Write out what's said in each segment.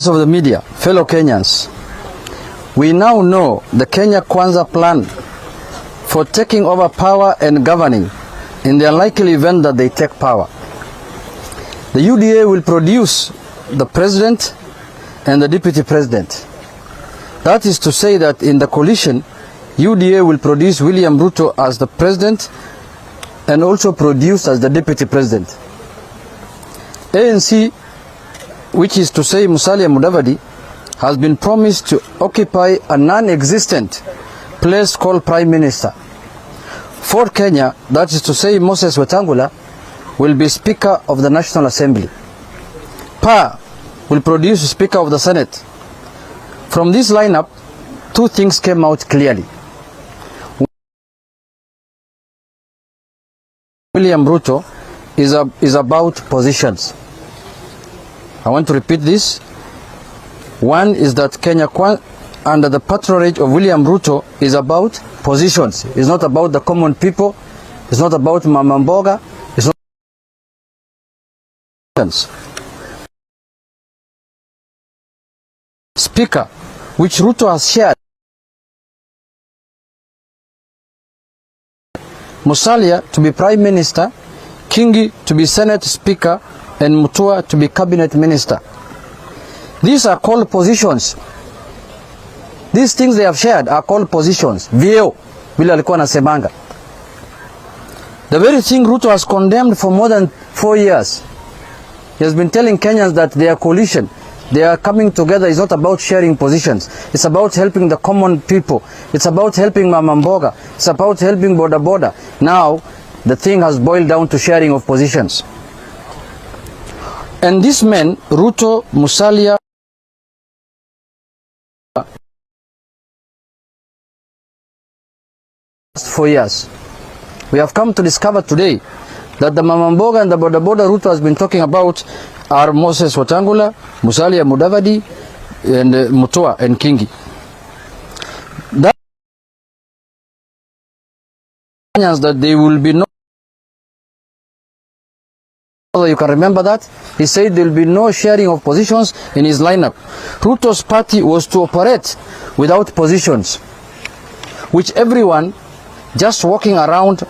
of the media, fellow Kenyans, we now know the Kenya Kwanza plan for taking over power and governing in the unlikely event that they take power. The UDA will produce the president and the deputy president. That is to say that in the coalition, UDA will produce William Ruto as the president and also produce as the deputy president. ANC, which is to say Musalia Mudavadi, has been promised to occupy a non-existent place called Prime Minister. For Kenya, that is to say Moses Wetangula, will be Speaker of the National Assembly. PA will produce Speaker of the Senate. From this lineup, two things came out clearly. William Ruto is about positions. I want to repeat this. One is that Kenya under the patronage of William Ruto is about positions. It's not about the common people. It's not about Mama Mboga. It's not Speaker, which Ruto has shared. Musalia to be Prime Minister, Kingi to be Senate Speaker, and Mutua to be Cabinet Minister. These are called positions. These things they have shared are called positions. Vyeo, vile alikuwa anasemanga. The very thing Ruto has condemned for more than 4 years. He has been telling Kenyans that their coalition, they are coming together, is not about sharing positions. It's about helping the common people. It's about helping Mama Mboga. It's about helping Boda Boda. Now, the thing has boiled down to sharing of positions. And these men, Ruto, Musalia, last 4 years, we have come to discover today that the Mama Mboga and the Boda Boda Ruto has been talking about are Moses Wetangula, Musalia Mudavadi, and Mutua and Kingi. That they will be no. You can remember that he said there will be no sharing of positions in his lineup. Ruto's party was to operate without positions, which everyone just walking around,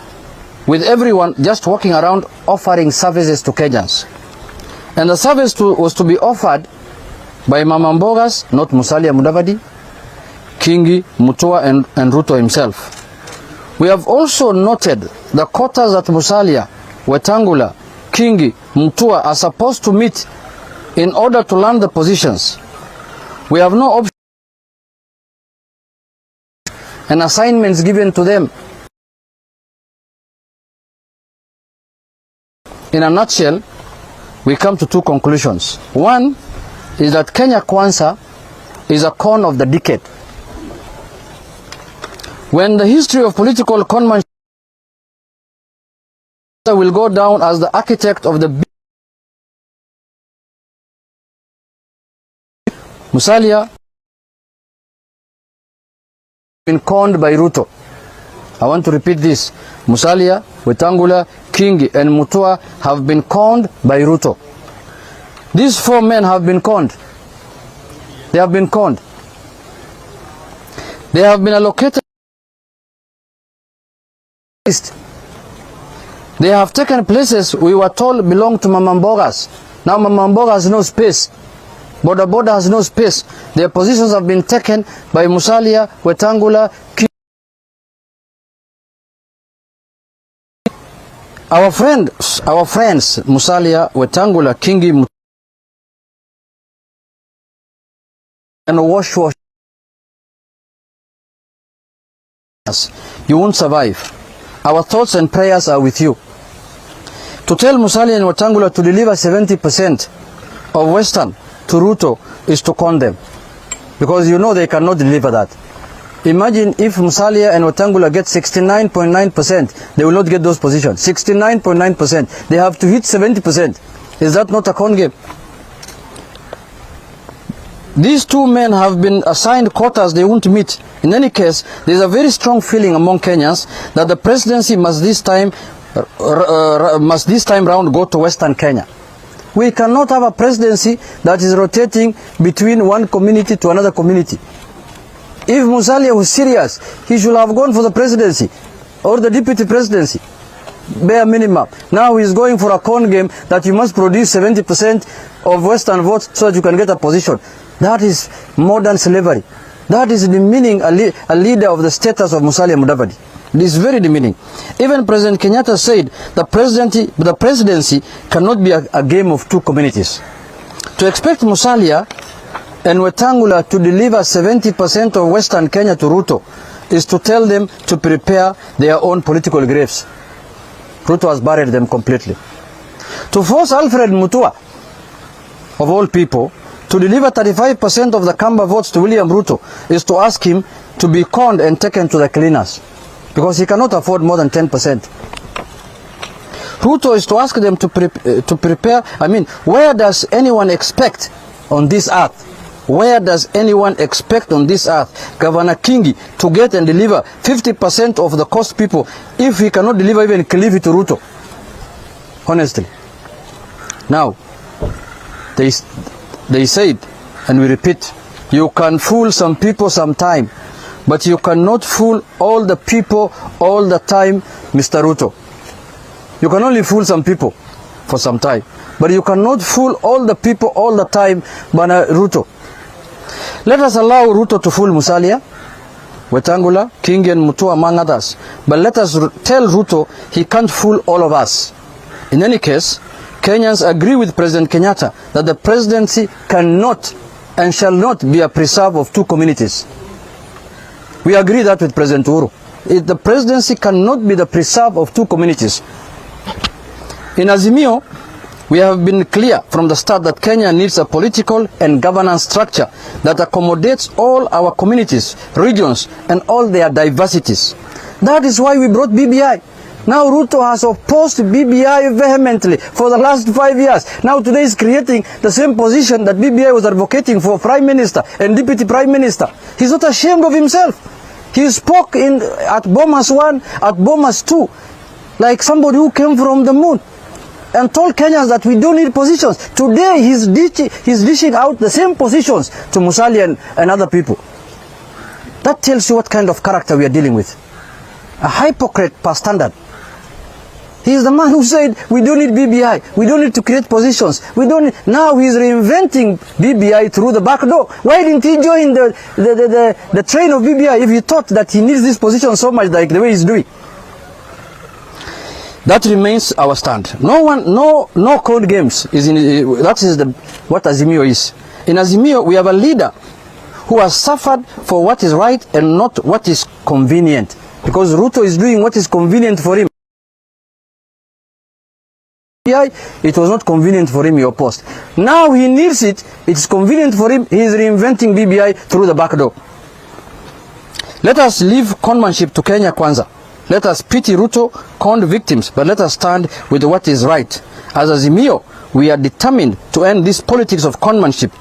offering services to Kenyans. And the service was to be offered by Mama Mbogas, not Musalia Mudavadi, Kingi, Mutua, and Ruto himself. We have also noted the quotas that Musalia, Wetangula, Kingi, Mutua are supposed to meet in order to land the positions. We have no option and assignments given to them. In a nutshell, we come to two conclusions. One is that Kenya Kwanza is a con of the decade. When the history of political conmanship will go down as the architect of the Musalia been conned by Ruto. I want to repeat this. Musalia, Wetangula, Kingi, and Mutua have been conned by Ruto. These 4 men have been conned. They have been conned. They have been allocated. They have taken places we were told belong to Mama Mbogas. Now Mama Mboga has no space. Boda Boda has no space. Their positions have been taken by Musalia, Wetangula, Kingi. Our friends, Musalia, Wetangula, Kingi, and wash. You won't survive. Our thoughts and prayers are with you. To tell Musalia and Wetangula to deliver 70% of Western to Ruto is to con them. Because you know they cannot deliver that. Imagine if Musalia and Wetangula get 69.9%, they will not get those positions. 69.9%. They have to hit 70%. Is that not a con game? These 2 men have been assigned quotas they won't meet. In any case, there is a very strong feeling among Kenyans that the presidency must this time round go to Western Kenya. We cannot have a presidency that is rotating between one community to another community. If Musalia was serious, he should have gone for the presidency or the deputy presidency, bare minimum. Now he's going for a con game that you must produce 70% of Western votes so that you can get a position. That is modern slavery. That is demeaning a leader of the status of Musalia Mudavadi. It is very demeaning. Even President Kenyatta said the presidency cannot be a game of two communities. To expect Musalia and Wetangula to deliver 70% of Western Kenya to Ruto is to tell them to prepare their own political graves. Ruto has buried them completely. To force Alfred Mutua, of all people, to deliver 35% of the Kamba votes to William Ruto is to ask him to be conned and taken to the cleaners, because he cannot afford more than 10%. Ruto is to ask them to prepare. I mean, where does anyone expect on this earth? Where does anyone expect on this earth Governor Kingi to get and deliver 50% of the cost people if he cannot deliver even Kilifi to Ruto? Honestly. Now, they said, and we repeat, you can fool some people sometime, but you cannot fool all the people all the time, Mr. Ruto. You can only fool some people for some time, but you cannot fool all the people all the time, Bana Ruto. Let us allow Ruto to fool Musalia, Wetangula, Kingi and Mutua among others, but let us tell Ruto he can't fool all of us. In any case, Kenyans agree with President Kenyatta that the presidency cannot and shall not be a preserve of two communities. We agree that with President Uhuru. The presidency cannot be the preserve of two communities. In Azimio, we have been clear from the start that Kenya needs a political and governance structure that accommodates all our communities, regions, and all their diversities. That is why we brought BBI. Now Ruto has opposed BBI vehemently for the last 5 years. Now today is creating the same position that BBI was advocating for Prime Minister and Deputy Prime Minister. He's not ashamed of himself. He spoke at Bomas 1, at Bomas 2, like somebody who came from the moon, and told Kenyans that we don't need positions. Today he's dishing out the same positions to Musalia and other people. That tells you what kind of character we are dealing with. A hypocrite per standard. He is the man who said we don't need BBI, we don't need to create positions, we don't need. Now he's reinventing BBI through the back door. Why didn't he join the train of BBI if he thought that he needs this position so much like the way he's doing? That remains our stand. No code games is in. That is what Azimio is. In Azimio, we have a leader who has suffered for what is right and not what is convenient, because Ruto is doing what is convenient for him. It was not convenient for him, he opposed. Now he needs it. It's convenient for him. He is reinventing BBI through the back door. Let us leave conmanship to Kenya Kwanza. Let us pity Ruto, conned victims, but let us stand with what is right. As Azimio, we are determined to end this politics of conmanship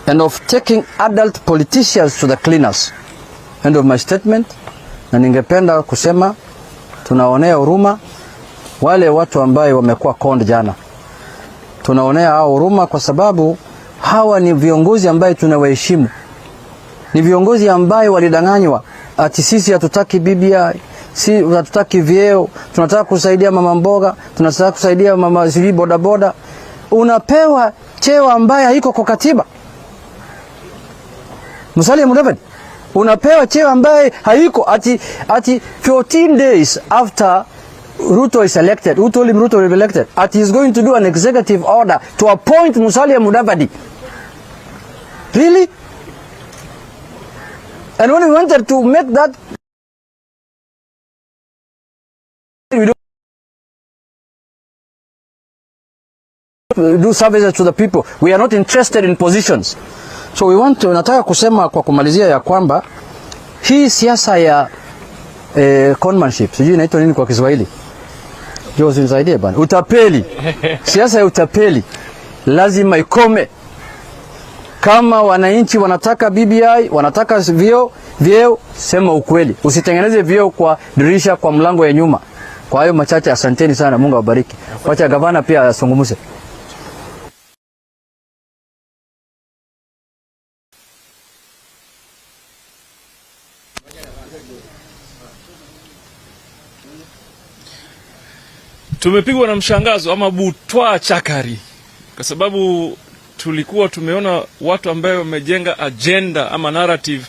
and of taking adult politicians to the cleaners. End of my statement. Na ningependa kusema tunaonea huruma wale watu ambaye wamekuwa conned jana. Tunaonea hao huruma kwa sababu hawa ni viongozi ambaye tunawaheshimu. Ni viongozi ambaye walidanganywa ati sisi hatutaki BBI, si hatutaki vyeo, tunataka kusaidia mama mboga, tunataka kusaidia mama sijui boda boda. Unapewa cheo ambaye haiko kwa katiba. Musalia Mudavadi unapewa cheo ambaye haiko ati 14 days after Ruto is elected. Who told him Ruto will be elected? At he is going to do an executive order to appoint Musalia Mudavadi. Really? And when we wanted to make that, we don't do services to the people. We are not interested in positions. So we want to, nataka kusema kwa kumalizia ya kwamba hii siasa ya conmanship, sijui inaitwa nini kwa Kiswahili? Joho nisaidie bana. Utapeli. Siasa ya utapeli lazima ikome. Kama wananchi wanataka BBI, wanataka vyeo, sema ukweli. Usitengeneze vyeo kwa dirisha, kwa mlango ya nyuma. Kwa hayo machache, asanteni sana, Mungu awabariki. Wacha gavana pia asungumuse. Tumepigwa na mshangazo ama butwa chakari, kwa sababu tulikuwa tumeona watu ambao wamejenga agenda ama narrative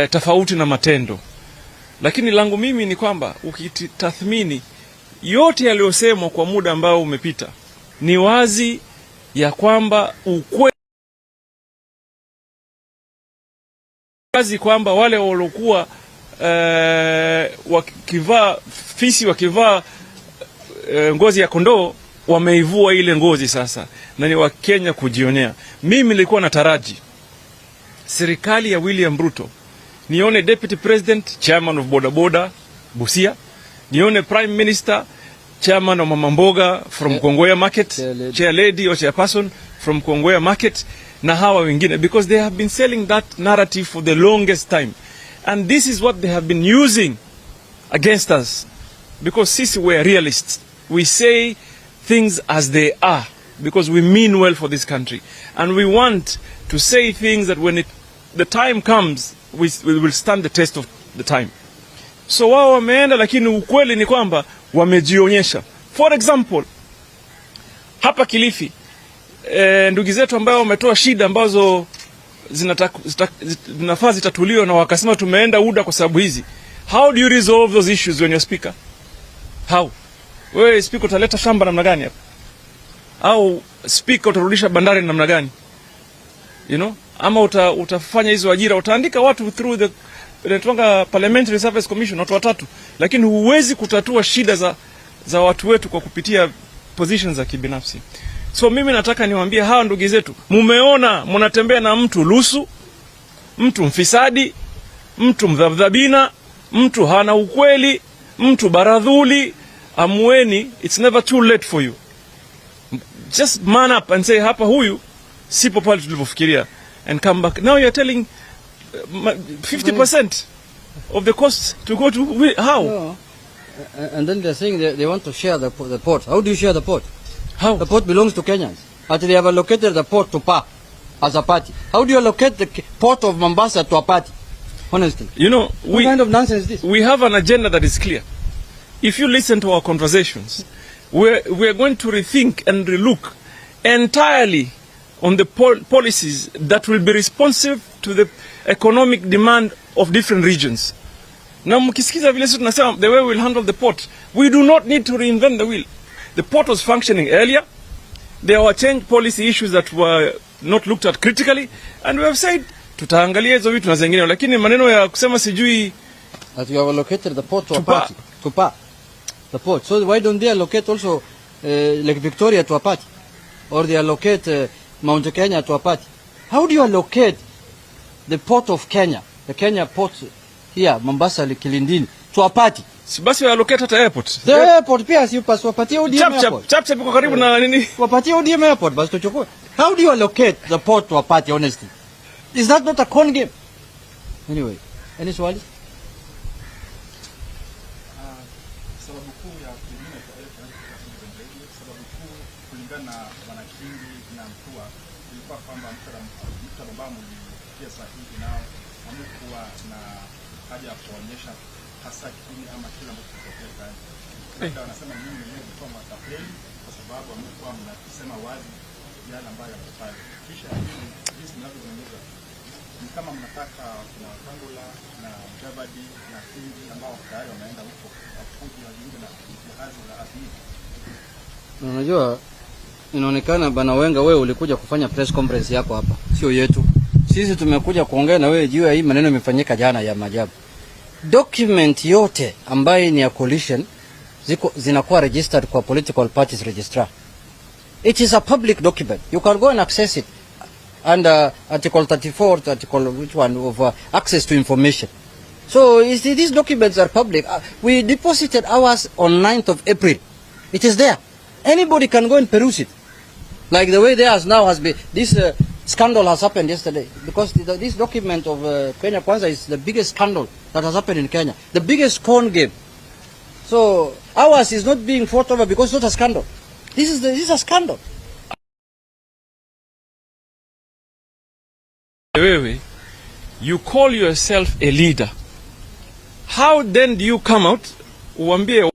tofauti na matendo. Lakini langu mimi ni kwamba ukitathmini yote yaliyosemwa kwa muda ambao umepita, ni wazi ya kwamba ukweli wazi kwamba wale waliokuwa wakivaa fisi wakivaa ngozi ya kondoo wameivua ile ngozi sasa, na ni Wakenya kujionea. Mimi nilikuwa nataraji serikali ya William Ruto nione deputy president chairman of boda boda Busia, nione prime minister chairman of Mama Mboga from Kongoya Market, chair lady or chairperson from Kongoya Market, na hawa wengine, because they have been selling that narrative for the longest time, and this is what they have been using against us, because sisi we are realists. We say things as they are because we mean well for this country, and we want to say things that when the time comes we will stand the test of the time. So wao wameenda, lakini ukweli ni kwamba wamejionyesha. For example, hapa Kilifi ndugu zetu ambao wametoa shida ambazo zinafaa zitatuliwa, na wakasema tumeenda UDA kwa sababu hizi. How do you resolve those issues when you're speaker? How? Wewe speaker utaleta shamba namna gani hapa? Au speaker utarudisha bandari namna gani? You know? Ama utafanya hizo ajira, utaandika watu through the Parliamentary Service Commission, watu watatu, lakini huwezi kutatua shida za watu wetu kwa kupitia positions za kibinafsi. So mimi nataka niwaambie hawa ndugu zetu, mumeona mnatembea na mtu lusu, mtu mfisadi, mtu mdhabdhabina, mtu hana ukweli, mtu baradhuli. Amweni, it's never too late for you. Just man up and say hapa huyu sipo pale tulivyofikiria, and come back. Now you're telling 50% of the cost to go to how? No. And then they're saying they want to share the port. How do you share the port? How? The port belongs to Kenyans. But they have allocated the port to PA as a party. How do you allocate the port of Mombasa to a party? Honestly. You know, what kind of nonsense is this? We have an agenda that is clear. If you listen to our conversations, we're going to rethink and relook entirely on the policies that will be responsive to the economic demand of different regions. Na mkisikiza vile sisi tunasema the way we'll handle the port, we do not need to reinvent the wheel. The port was functioning earlier. There were change policy issues that were not looked at critically, and we have said tutaangalia hizo vitu na zingine, lakini maneno ya kusema sijui that you have allocated the port to a party, to PA, the port. So why don't they allocate also Lake Victoria to a party, or they allocate Mount Kenya to a party? How do you allocate the port of Kenya, the Kenya port here, Mombasa, Kilindini, to a party? Si basi wa allocate at airport. The airport pia si pass wapatie ODM airport. Chap iko karibu na nini? Wapatie ODM airport basi tuchukue. How do you allocate the port to a party, honestly? Is that not a con game? Anyway, any swali? Sababu kuu ya kulingana na sababu kuu kulingana na wanakingi na mtua ilikuwa kwamba mkutano ambao mlifikia sahihi nao hamkuwa na haja ya kuonyesha hasa kile ama kila mtu kutokea gani. Ndio wanasema mimi mwenyewe ni kama tapeli kwa sababu hamkuwa mnasema wazi yale ambayo yanafanya. Kisha hizi ninavyoeleza ni kama mnataka kuna Kangula na Javadi na Kingi ambao tayari wameenda huko kufuja wengine na jihadi la asili. Unajua, inaonekana bana Wenga, wewe ulikuja kufanya press conference yako hapa, sio yetu. Sisi tumekuja kuongea na wewe juu ya hii maneno yamefanyika jana ya maajabu. Document yote ambayo ni ya coalition zinakuwa registered kwa political parties registrar. It is a public document. You can go and access it under Article 34, Article which one of access to information. So these documents are public. We deposited ours on 9th of April. It is there. Anybody can go and peruse it. Like the way theirs now has been. This scandal has happened yesterday because this document of Kenya Kwanza is the biggest scandal that has happened in Kenya. The biggest con game. So ours is not being fought over because it's not a scandal. This is a scandal. Wewe, you call yourself a leader How then do you come out uambie